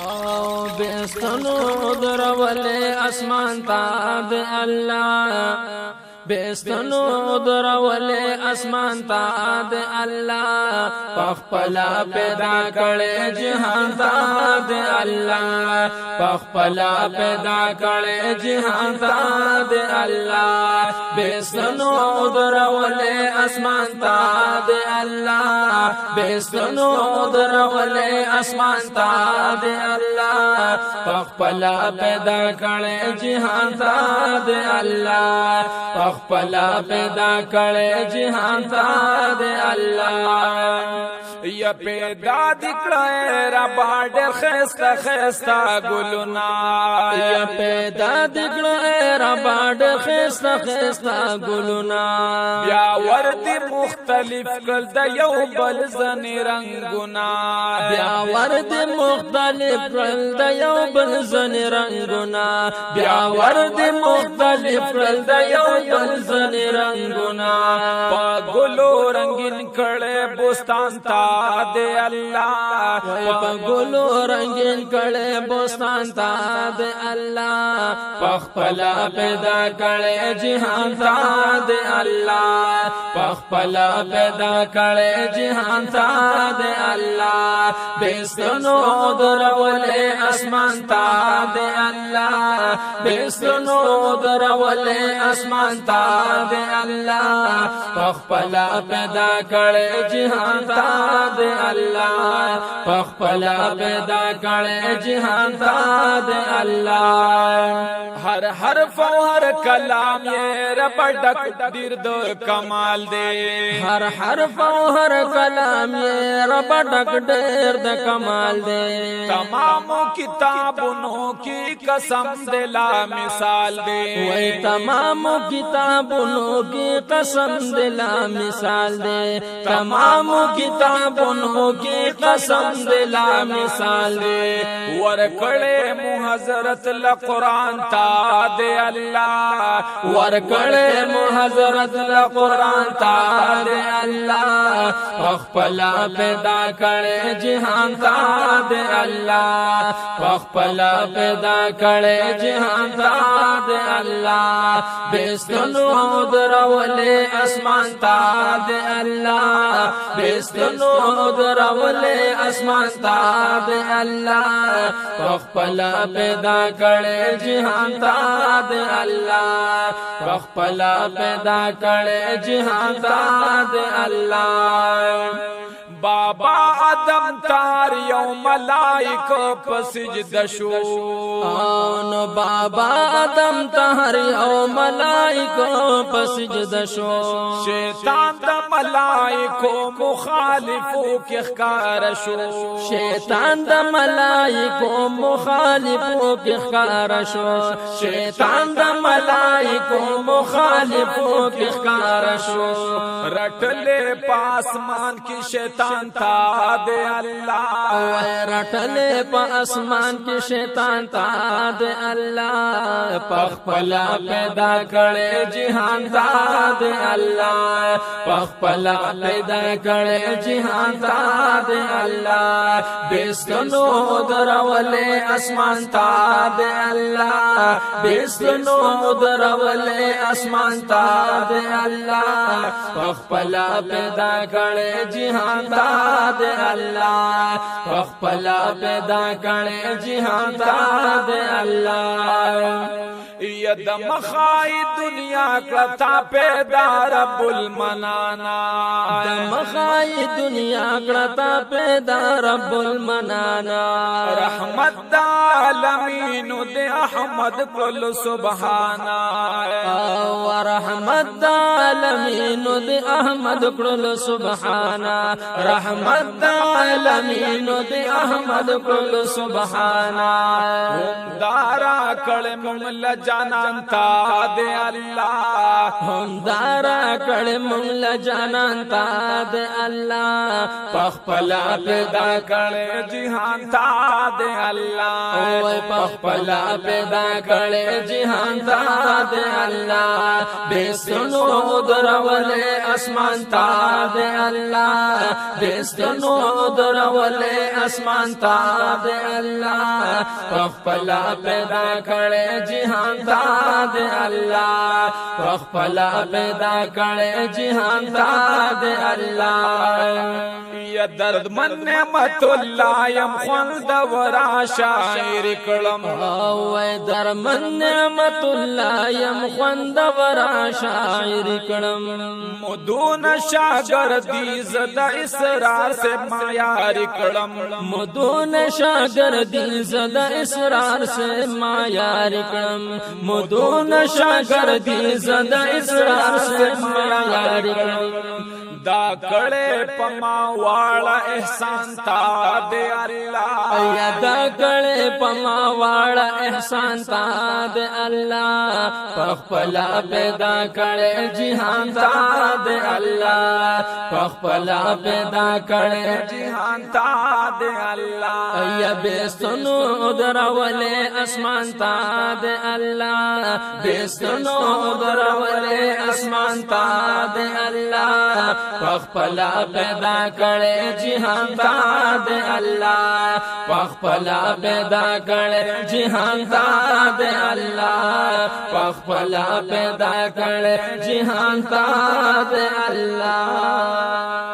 او بیستنو درولے اسمان تا دے اللہ بیستنو درولے اسمان تا دے اللہ پخپلا پیدا کڑے جہان تا دے اللہ پخپلا پیدا کڑے جہان تا دے اللہ بیستنو درولے اسمان تا دے اللہ بیستنو درولے اسمان تا دے اللہ پخپلا پیدا کڑے جہان تا دے اللہ پخپلا پیدا کڑے جہان تا دے اللہ یا پیدا دکڑے ربا ڈر خیستا خیستا گلنا یا پیدا دکڑے ربا ڈر خیستا خیستا گلنا بیا وردی مختلف کل دا یو بل زن رنگنا بیا ورد مختلف کل دا یو بل زن رنگنا بیا ورد مختلف کل دا یو بل زن رنگنا پا گلو رنگین کڑے بوستان تا دے اللہ پا گلو رنگین کڑے بوستان تا دے اللہ پخپلا پیدا کڑے جہان تا دے اللہ پخپلا پیدا کڑے جہان تا دے اللہ بیستنو درولے اسمان تا دے اللہ بیستنو درولے اسمان تا دے اللہ پخپلا پیدا کڑے جہان تا دے اللہ پخپلا پیدا کڑے جہان تا دے اللہ ہر حرف و ہر کلام یہ رب ڈک درد کمال دے ہر حرف و ہر کلام یہ رب ڈک درد کمال دے تمام کتابوں کی قسم دلا مثال دے وہی تمام کتابوں کی قسم دلا مثال دے تمام کتابوں کی قسم دلا مثال دے ورکڑے محضرت لقرآن تا دے اللہ ورکڑے محضرت لقرآن تا دے اللہ پخپلا پیدا کڑے جہان تا دے اللہ پخپلا پیدا کڑے جہان تا دے اللہ بیستنو درولے اسمان تا دے اللہ بیستنو درولے اسمان تا دے اللہ پخپلا پیدا کڑے جہان تا دے اللہ پخپلا پیدا کڑے جہان تا دے اللہ بابا آدم تار یو ملائکو پسجد شو نو بابا آدم تار یو ملائکو پسجد شو شیطان دا ملائکو مخالفو کی خکار شو شیطان دا ملائکو مخالفو کی خکار شو شیطان دا ملائکو مخالفو کی خکار شو رٹلے پاسمان کی شیطان تا دے اللہ رٹلے پا اسمان کی شیطان تا دے اللہ پخپلا پیدا کڑے جہان تا دے اللہ پخپلا پیدا کڑے جہان تا دے اللہ بیستنو درولے اسمان تا دے اللہ بیستنو درولے اسمان تا دے اللہ پخپلا پیدا کڑے جہان تا دے اللہ پخپلا پیدا کڑے جہان تا دے اللہ ید مخائی دنیا کرتا پیدا رب المنانا مخائی دنیا کرتا پیدا رب المنانا رحمت دا عالمین دے احمد کل سبحانا ورحمت دا عالمین دے احمد کل سبحانا رحمت دا عالمین دے احمد کل سبحانا دارا کڑ مملج جانان تا دے اللہ هم دارا کړ مونږ له جانان تا د الله پخپلا پیدا کړ جهان تا دے اللہ اوه پخپلا پیدا کړ جهان تا د الله بستنو درولې اسمان تا د الله بستنو درولې اسمان تا د الله پخپلا پیدا کړ جهان تا د الله پخپلا پیدا کړ جهان تا د الله یا درد من نعمت اللہ یم خوند ورا شاعر کلم اوه درمن نعمت الله یم خوند ورا شاعر کړم مدون شاگردی زد اسرار سے معیار کلم مدون شاگردی زد اسرار سے معیار کړم مدون شاگردی زد اسرار سے معیار کړم دا کړه پما والا احسان تا دے اللہ یا دا کړه پما والا احسان تا دے الله پخپلا پیدا کړه جهان تا دے الله پخپلا پیدا کړه جہان تا دے اللہ یا بستنو درولې اسمان تا دے الله بستنو درولې اسمان تا دے الله پخپلا پیدا کړه جهان تا دے الله پخپلا پیدا کړه جهان تا دے الله پخپلا پیدا کړه جهان تا دے الله